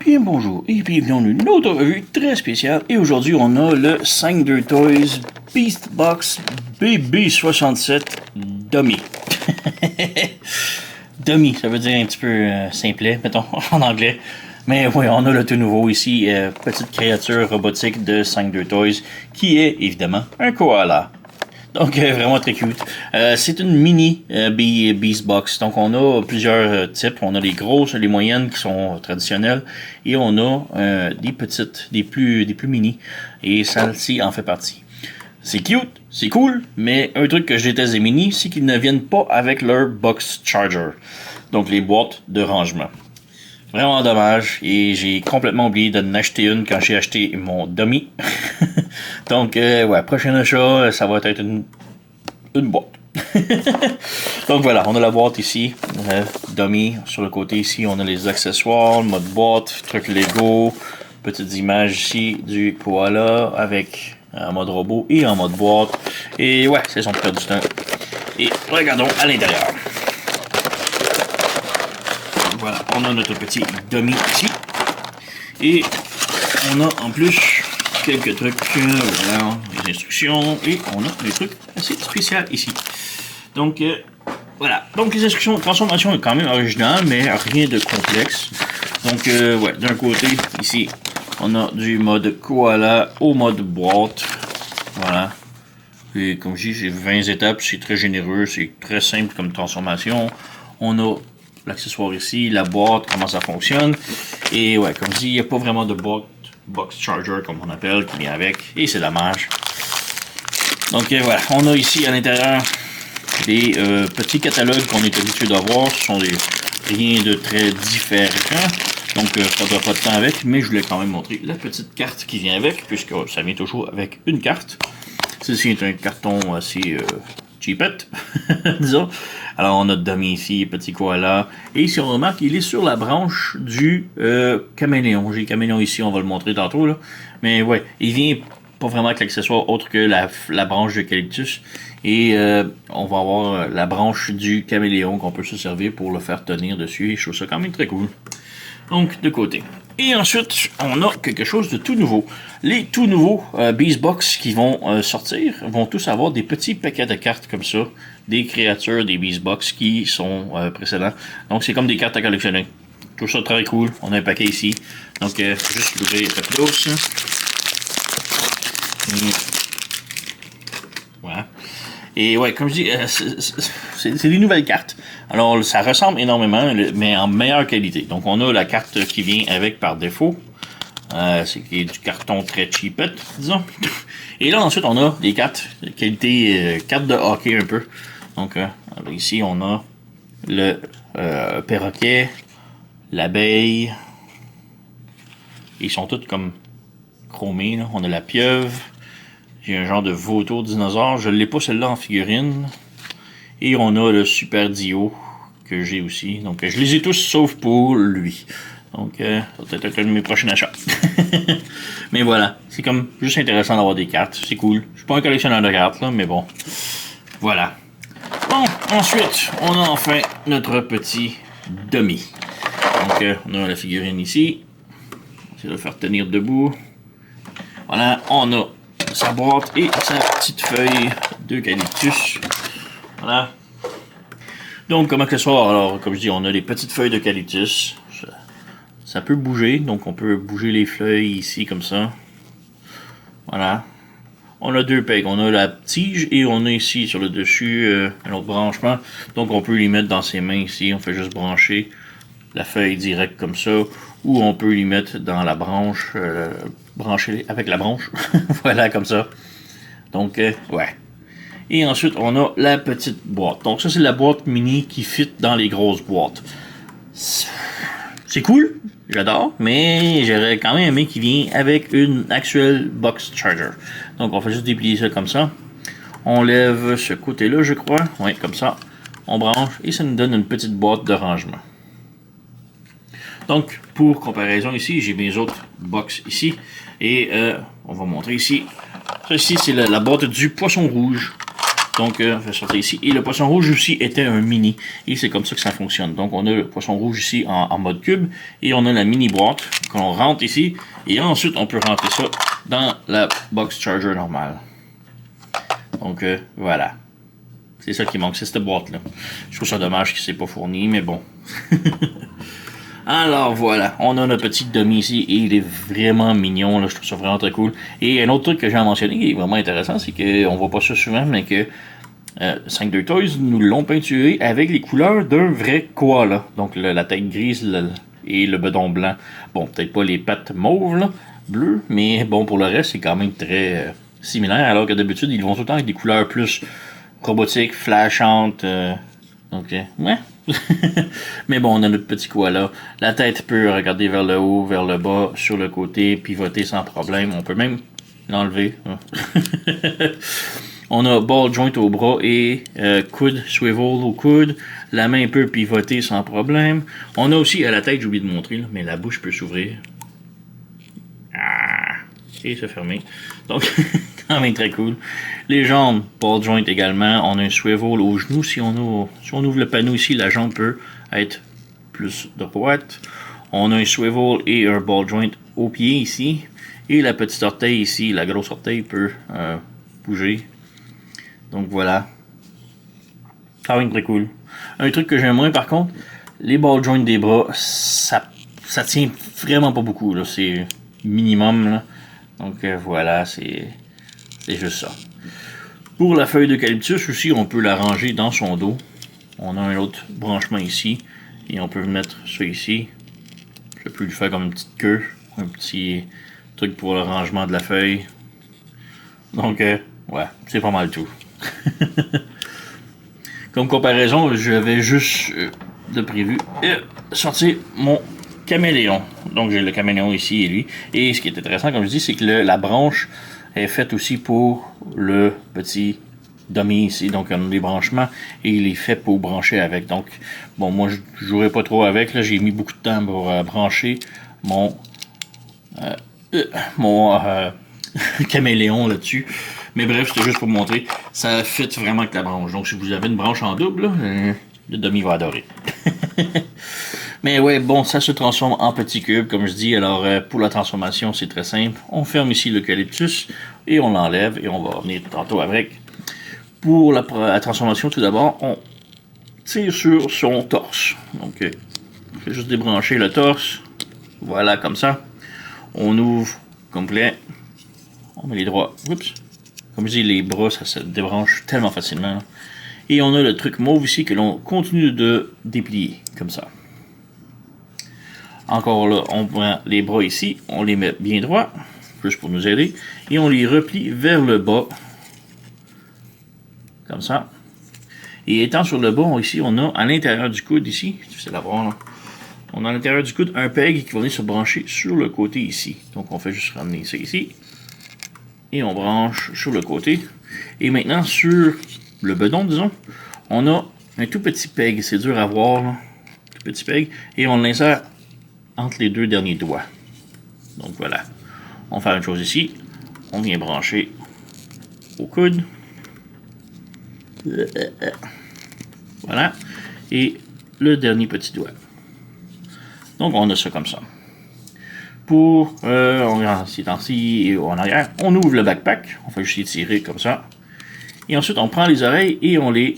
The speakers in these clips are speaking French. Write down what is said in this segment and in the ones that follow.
Bien bonjour et bienvenue dans une autre revue très spéciale. Et aujourd'hui on a le 5 Toys Beast Box BB67 Dummy. Dummy, ça veut dire un petit peu simplet, mettons, en anglais. Mais oui, on a le tout nouveau ici, petite créature robotique de 5 Toys, qui est évidemment un koala. Donc, vraiment très cute. C'est une mini Beast Box. Donc, on a plusieurs types. On a les grosses, les moyennes qui sont traditionnelles. Et on a des petites, des plus mini. Et celle-ci en fait partie. C'est cute, c'est cool, mais un truc que je déteste des mini, c'est qu'ils ne viennent pas avec leur box charger. Donc, les boîtes de rangement. Vraiment dommage. Et j'ai complètement oublié d'en acheter une quand j'ai acheté mon dummy. Donc, ouais, prochain achat, ça va être une boîte. Donc voilà, on a la boîte ici, dummy. Sur le côté ici, on a les accessoires, mode boîte, truc Lego, petites images ici du koala avec en mode robot et en mode boîte. Et ouais, c'est son père du temps. Et regardons à l'intérieur. Voilà, on a notre petit dummy ici. Et on a en plus quelques trucs, voilà, les instructions, et on a des trucs assez spéciaux ici. Donc, voilà. Donc, les instructions de transformation est quand même originale, mais rien de complexe. Donc, ouais, d'un côté, ici, on a du mode koala au mode boîte. Voilà. Et comme je dis, c'est 20 étapes, c'est très généreux, c'est très simple comme transformation. On a l'accessoire ici, la boîte, comment ça fonctionne. Et ouais, comme je dis, il n'y a pas vraiment de box charger comme on appelle qui vient avec. Et c'est dommage. Donc voilà, on a ici à l'intérieur des petits catalogues qu'on est habitué d'avoir. Ce sont rien de très différent. Donc ça ne doit pas de temps avec, mais je voulais quand même montrer la petite carte qui vient avec, puisque ça vient toujours avec une carte. Ceci est un carton assez cheapette, disons. Alors, on a dummy ici, petit koala. Et si on remarque, il est sur la branche du caméléon. J'ai le caméléon ici, on va le montrer tantôt, là. Mais ouais, il vient pas vraiment avec l'accessoire autre que la branche d'eucalyptus. Et on va avoir la branche du caméléon qu'on peut se servir pour le faire tenir dessus. Et je trouve ça quand même très cool. Donc, de côté. Et ensuite, on a quelque chose de tout nouveau. Les tout nouveaux Beast Box qui vont sortir vont tous avoir des petits paquets de cartes comme ça. Des créatures des Beast Box qui sont précédents. Donc, c'est comme des cartes à collectionner. Je trouve ça très cool. On a un paquet ici. Donc, juste l'ouvrir rapidos. Voilà. Et ouais, comme je dis, c'est des nouvelles cartes. Alors, ça ressemble énormément, mais en meilleure qualité. Donc, on a la carte qui vient avec par défaut. C'est du carton très cheapette, disons. Et là, ensuite, on a des cartes de qualité, cartes de hockey un peu. Donc, ici, on a le perroquet, l'abeille. Ils sont tous comme chromés, là. On a la pieuvre. J'ai un genre de vautour dinosaure. Je ne l'ai pas celle-là en figurine. Et on a le Super Dio que j'ai aussi. Donc, je les ai tous sauf pour lui. Donc, ça va peut-être un de mes prochains achats. Mais voilà, c'est comme juste intéressant d'avoir des cartes. C'est cool. Je suis pas un collectionneur de cartes, là, mais bon. Voilà. Bon, ensuite, on a enfin notre petit dummy. Donc, on a la figurine ici. On va essayer de le faire tenir debout. Voilà, on a sa boîte et sa petite feuille d'eucalyptus. Voilà. Donc, comme accessoire, alors, comme je dis, on a les petites feuilles d'eucalyptus. Ça peut bouger, donc on peut bouger les feuilles ici, comme ça. Voilà. On a deux pegs. On a la tige et on a ici, sur le dessus, un autre branchement. Donc, on peut les mettre dans ses mains ici. On fait juste brancher la feuille direct comme ça. Ou on peut les mettre dans la branche, brancher avec la branche. Voilà, comme ça. Donc, ouais. Et ensuite, on a la petite boîte. Donc, ça, c'est la boîte mini qui fit dans les grosses boîtes. C'est cool, j'adore, mais j'aurais quand même aimé qu'il vienne avec une actuelle box charger. Donc, on fait juste déplier ça comme ça. On lève ce côté-là, je crois. Oui, comme ça. On branche et ça nous donne une petite boîte de rangement. Donc, pour comparaison ici, j'ai mes autres box ici. Et on va montrer ici. Ceci, c'est la boîte du poisson rouge. Donc, on va sortir ici. Et le poisson rouge aussi était un mini. Et c'est comme ça que ça fonctionne. Donc, on a le poisson rouge ici en mode cube. Et on a la mini boîte qu'on rentre ici. Et ensuite, on peut rentrer ça dans la box charger normale. Donc, voilà. C'est ça qui manque, c'est cette boîte-là. Je trouve ça dommage qu'il ne s'est pas fourni, mais bon. Alors voilà, on a notre petit dummy ici et il est vraiment mignon, là, je trouve ça vraiment très cool. Et un autre truc que j'ai à mentionner qui est vraiment intéressant, c'est qu'on voit pas ça souvent, mais que 5-2 Toys nous l'ont peinturé avec les couleurs d'un vrai koala. Donc la tête grise et le bedon blanc. Bon, peut-être pas les pattes mauves, là, bleues, mais bon, pour le reste, c'est quand même très similaire, alors que d'habitude, ils vont tout le temps avec des couleurs plus robotiques, flashantes. Donc, ouais. Mais bon, on a notre petit koala. La tête peut regarder vers le haut, vers le bas, sur le côté, pivoter sans problème. On peut même l'enlever. On a ball joint au bras et coude, swivel au coude. La main peut pivoter sans problème. On a aussi à la tête, j'ai oublié de montrer, là, mais la bouche peut s'ouvrir. Et se fermer. Donc, quand même très cool. Les jambes, ball joint également. On a un swivel au genou. Si on ouvre le panneau ici, la jambe peut être plus droite. On a un swivel et un ball joint au pied ici. Et la petite orteil ici, la grosse orteil peut bouger. Donc voilà. Quand même très cool. Un truc que j'aime moins par contre, les ball joints des bras, ça tient vraiment pas beaucoup. C'est minimum. Là. Donc voilà, c'est juste ça. Pour la feuille d'eucalyptus aussi, on peut la ranger dans son dos. On a un autre branchement ici. Et on peut mettre ça ici. Je peux lui faire comme une petite queue. Un petit truc pour le rangement de la feuille. Donc ouais, c'est pas mal tout. Comme comparaison, je vais juste de prévu sortir mon caméléon. Donc j'ai le caméléon ici et lui. Et ce qui est intéressant, comme je dis, c'est que la branche est faite aussi pour le petit dummy ici. Donc on a des branchements et il est fait pour brancher avec. Donc bon, moi je jouerai pas trop avec. Là, j'ai mis beaucoup de temps pour brancher mon caméléon là-dessus. Mais bref, c'était juste pour vous montrer. Ça fit vraiment avec la branche. Donc si vous avez une branche en double, là, le dummy va adorer. Mais ouais, bon, ça se transforme en petits cubes, comme je dis. Alors, pour la transformation, c'est très simple. On ferme ici l'eucalyptus et on l'enlève et on va revenir tantôt avec. Pour la transformation, tout d'abord, on tire sur son torse. Donc, on fait juste débrancher le torse. Voilà, comme ça. On ouvre complet. On met les droits. Oups. Comme je dis, les bras, ça se débranche tellement facilement. Et on a le truc mauve ici que l'on continue de déplier, comme ça. Encore là, on prend les bras ici, on les met bien droits, juste pour nous aider, et on les replie vers le bas, comme ça. Et étant sur le bas, ici, on a à l'intérieur du coude, ici, c'est difficile à voir, là, on a à l'intérieur du coude un peg qui va venir se brancher sur le côté ici. Donc on fait juste ramener ça ici, et on branche sur le côté. Et maintenant, sur le bedon, disons, on a un tout petit peg, c'est dur à voir, là, tout petit peg, et on l'insère entre les deux derniers doigts. Donc voilà. On fait une chose ici. On vient brancher au coude. Voilà. Et le dernier petit doigt. Donc on a ça comme ça. Pour ces temps-ci et en arrière, on ouvre le backpack. On fait juste étirer comme ça. Et ensuite on prend les oreilles et on les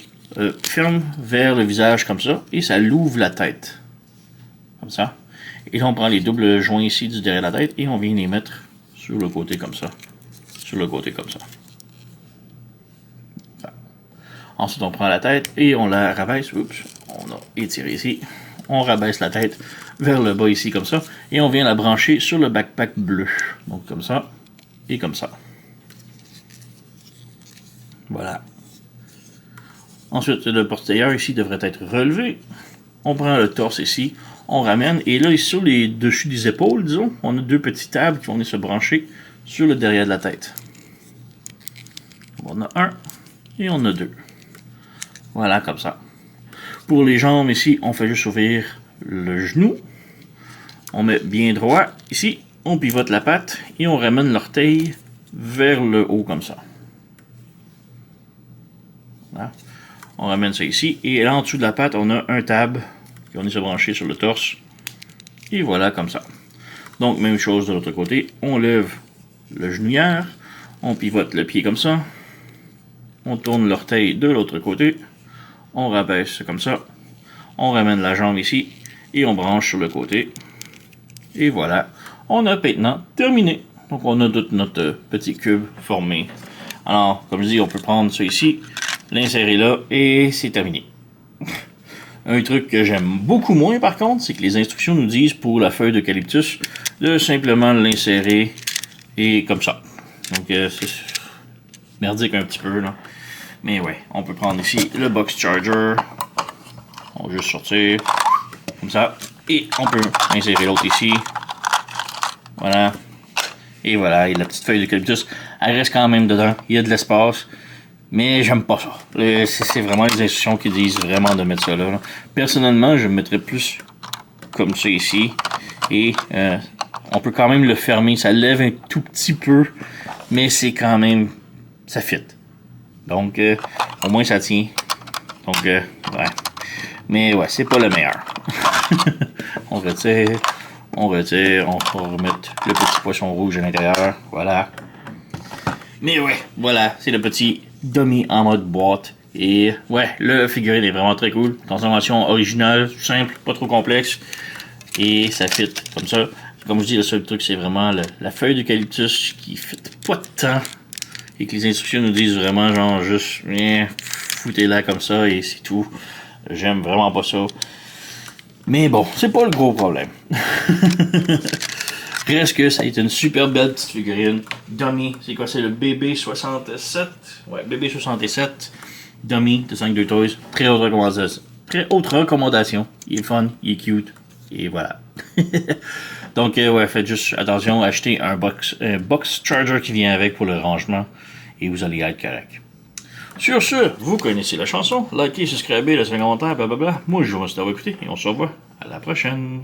ferme vers le visage comme ça. Et ça l'ouvre la tête. Comme ça. Et là, on prend les doubles joints ici du derrière la tête et on vient les mettre sur le côté comme ça. Sur le côté comme ça. Ensuite, on prend la tête et on la rabaisse. Oups, on a étiré ici. On rabaisse la tête vers le bas ici comme ça. Et on vient la brancher sur le backpack bleu. Donc comme ça et comme ça. Voilà. Ensuite, le porte-ailleurs ici devrait être relevé. On prend le torse ici. On ramène, et là, sur les dessus des épaules, disons, on a deux petites tables qui vont venir se brancher sur le derrière de la tête. On a un, et on a deux. Voilà, comme ça. Pour les jambes, ici, on fait juste ouvrir le genou. On met bien droit. Ici, on pivote la patte, et on ramène l'orteil vers le haut, comme ça. Voilà. On ramène ça ici, et là, en dessous de la patte, on a un tab. On est se brancher sur le torse. Et voilà, comme ça. Donc, même chose de l'autre côté. On lève le genouillère. On pivote le pied comme ça. On tourne l'orteil de l'autre côté. On rabaisse comme ça. On ramène la jambe ici. Et on branche sur le côté. Et voilà. On a maintenant terminé. Donc, on a tout notre petit cube formé. Alors, comme je dis, on peut prendre ça ici, l'insérer là, et c'est terminé. Un truc que j'aime beaucoup moins, par contre, c'est que les instructions nous disent pour la feuille d'eucalyptus de simplement l'insérer et comme ça. Donc, c'est merdique un petit peu, là. Mais ouais, on peut prendre ici le box charger. On va juste sortir comme ça. Et on peut insérer l'autre ici. Voilà. Et voilà, et la petite feuille d'eucalyptus, elle reste quand même dedans. Il y a de l'espace. Mais j'aime pas ça. C'est vraiment les instructions qui disent vraiment de mettre ça là. Personnellement, je mettrais plus comme ça ici. Et on peut quand même le fermer. Ça lève un tout petit peu. Mais c'est quand même... ça fit. Donc, au moins ça tient. Donc, ouais. Mais ouais, c'est pas le meilleur. On retire. On retire. On va remettre le petit poisson rouge à l'intérieur. Voilà. Mais ouais, voilà. C'est le petit dummy en mode boîte. Et ouais, le figurine est vraiment très cool. Transformation originale, simple, pas trop complexe. Et ça fit comme ça. Comme je dis, le seul truc, c'est vraiment la feuille d'eucalyptus qui fit pas de temps. Et que les instructions nous disent vraiment, genre, juste, foutez-la comme ça et c'est tout. J'aime vraiment pas ça. Mais bon, c'est pas le gros problème. Reste que ça a été une super belle petite figurine. Dummy, c'est quoi? C'est le BB67. Ouais, BB67. Dummy de 5-2 Toys. Très haute recommandation. Très haute recommandation. Il est fun, il est cute. Et voilà. Donc, ouais, faites juste attention. Achetez un box charger qui vient avec pour le rangement. Et vous allez être correct. Sur ce, vous connaissez la chanson. Likez, subscribez, laissez un commentaire, blablabla. Moi, je vous remercie d'avoir écouté et on se revoit à la prochaine.